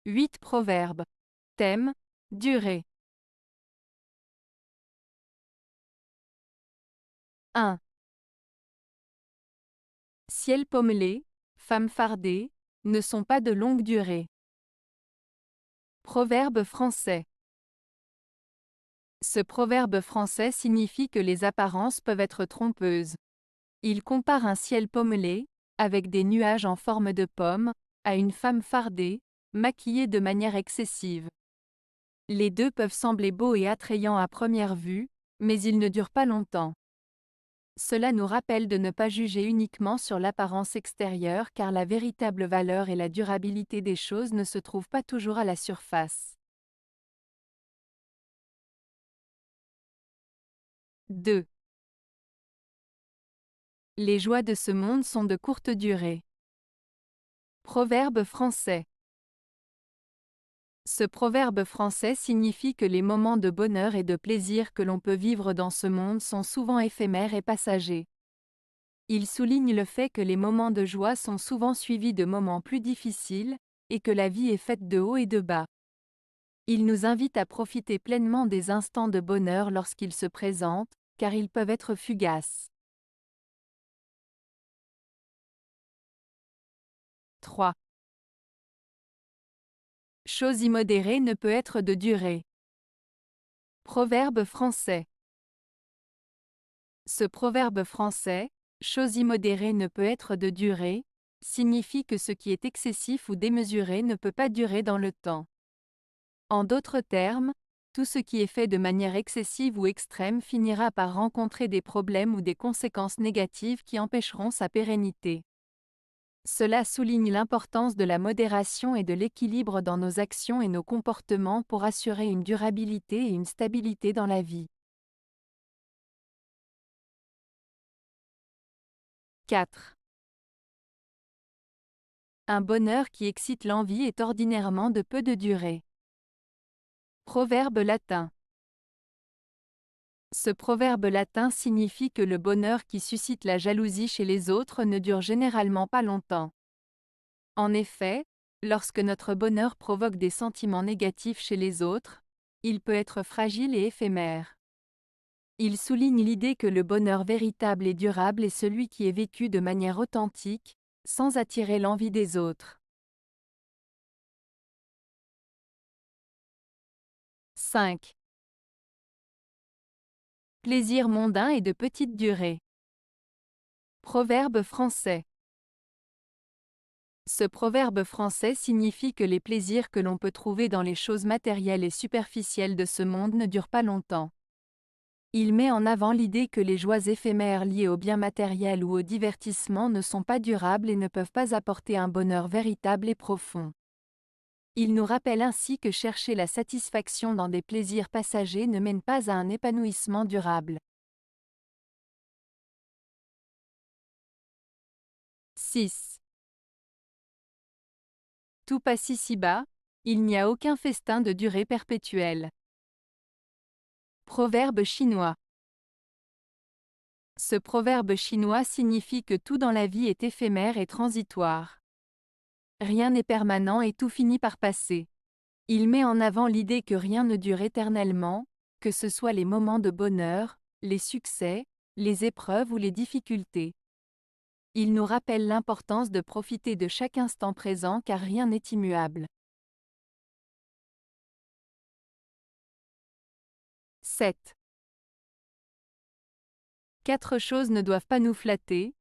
8 proverbes. Thème, durée. 1. Ciel pommelé, femme fardée, ne sont pas de longue durée. Proverbe français. Ce proverbe français signifie que les apparences peuvent être trompeuses. Il compare un ciel pommelé, avec des nuages en forme de pomme, à une femme fardée, maquillée de manière excessive. Les deux peuvent sembler beaux et attrayants à première vue, mais ils ne durent pas longtemps. Cela nous rappelle de ne pas juger uniquement sur l'apparence extérieure car la véritable valeur et la durabilité des choses ne se trouvent pas toujours à la surface. 2. Les joies de ce monde sont de courte durée. Proverbe français. Ce proverbe français signifie que les moments de bonheur et de plaisir que l'on peut vivre dans ce monde sont souvent éphémères et passagers. Il souligne le fait que les moments de joie sont souvent suivis de moments plus difficiles, et que la vie est faite de hauts et de bas. Il nous invite à profiter pleinement des instants de bonheur lorsqu'ils se présentent, car ils peuvent être fugaces. 3. Chose immodérée ne peut être de durée. Proverbe français. Ce proverbe français, chose immodérée ne peut être de durée, signifie que ce qui est excessif ou démesuré ne peut pas durer dans le temps. En d'autres termes, tout ce qui est fait de manière excessive ou extrême finira par rencontrer des problèmes ou des conséquences négatives qui empêcheront sa pérennité. Cela souligne l'importance de la modération et de l'équilibre dans nos actions et nos comportements pour assurer une durabilité et une stabilité dans la vie. 4. Un bonheur qui excite l'envie est ordinairement de peu de durée. Proverbe latin. Ce proverbe latin signifie que le bonheur qui suscite la jalousie chez les autres ne dure généralement pas longtemps. En effet, lorsque notre bonheur provoque des sentiments négatifs chez les autres, il peut être fragile et éphémère. Il souligne l'idée que le bonheur véritable et durable est celui qui est vécu de manière authentique, sans attirer l'envie des autres. 5. Plaisir mondain et de petite durée. Proverbe français. Ce proverbe français signifie que les plaisirs que l'on peut trouver dans les choses matérielles et superficielles de ce monde ne durent pas longtemps. Il met en avant l'idée que les joies éphémères liées aux biens matériels ou au divertissement ne sont pas durables et ne peuvent pas apporter un bonheur véritable et profond. Il nous rappelle ainsi que chercher la satisfaction dans des plaisirs passagers ne mène pas à un épanouissement durable. 6. Tout passe ici-bas, il n'y a aucun festin de durée perpétuelle. Proverbe chinois. Ce proverbe chinois signifie que tout dans la vie est éphémère et transitoire. Rien n'est permanent et tout finit par passer. Il met en avant l'idée que rien ne dure éternellement, que ce soit les moments de bonheur, les succès, les épreuves ou les difficultés. Il nous rappelle l'importance de profiter de chaque instant présent car rien n'est immuable. 7. 4 choses ne doivent pas nous flatter: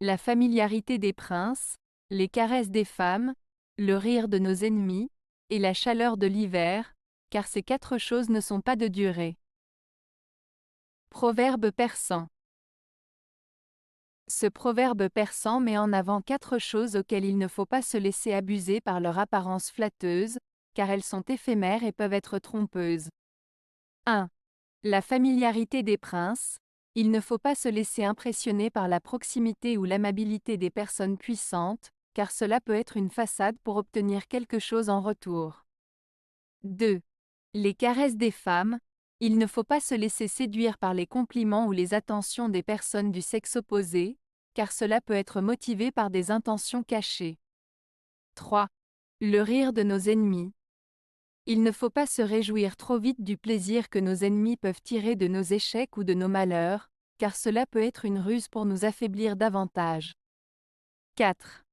la familiarité des princes, les caresses des femmes, le rire de nos ennemis, et la chaleur de l'hiver, car ces 4 choses ne sont pas de durée. Proverbe persan. Ce proverbe persan met en avant 4 choses auxquelles il ne faut pas se laisser abuser par leur apparence flatteuse, car elles sont éphémères et peuvent être trompeuses. 1. La familiarité des princes. Il ne faut pas se laisser impressionner par la proximité ou l'amabilité des personnes puissantes, car cela peut être une façade pour obtenir quelque chose en retour. 2. Les caresses des femmes. Il ne faut pas se laisser séduire par les compliments ou les attentions des personnes du sexe opposé, car cela peut être motivé par des intentions cachées. 3. Le rire de nos ennemis. Il ne faut pas se réjouir trop vite du plaisir que nos ennemis peuvent tirer de nos échecs ou de nos malheurs, car cela peut être une ruse pour nous affaiblir davantage. 4.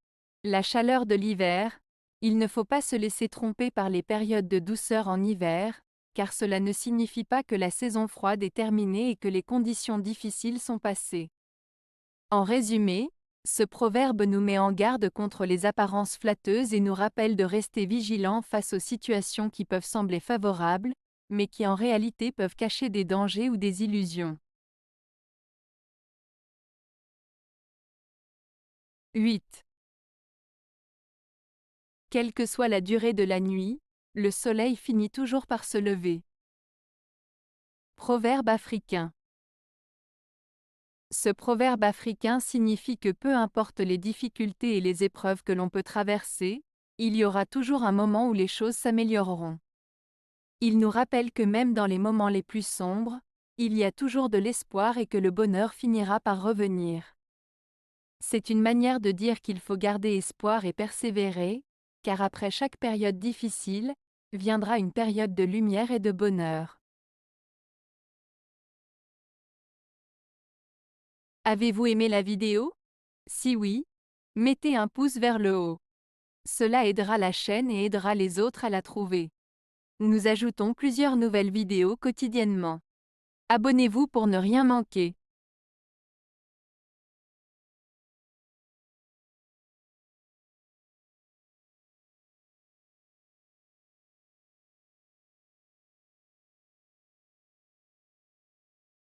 La chaleur de l'hiver. Il ne faut pas se laisser tromper par les périodes de douceur en hiver, car cela ne signifie pas que la saison froide est terminée et que les conditions difficiles sont passées. En résumé, ce proverbe nous met en garde contre les apparences flatteuses et nous rappelle de rester vigilants face aux situations qui peuvent sembler favorables, mais qui en réalité peuvent cacher des dangers ou des illusions. 8. Quelle que soit la durée de la nuit, le soleil finit toujours par se lever. Proverbe africain. Ce proverbe africain signifie que peu importe les difficultés et les épreuves que l'on peut traverser, il y aura toujours un moment où les choses s'amélioreront. Il nous rappelle que même dans les moments les plus sombres, il y a toujours de l'espoir et que le bonheur finira par revenir. C'est une manière de dire qu'il faut garder espoir et persévérer, car après chaque période difficile, viendra une période de lumière et de bonheur. Avez-vous aimé la vidéo? Si oui, mettez un pouce vers le haut. Cela aidera la chaîne et aidera les autres à la trouver. Nous ajoutons plusieurs nouvelles vidéos quotidiennement. Abonnez-vous pour ne rien manquer.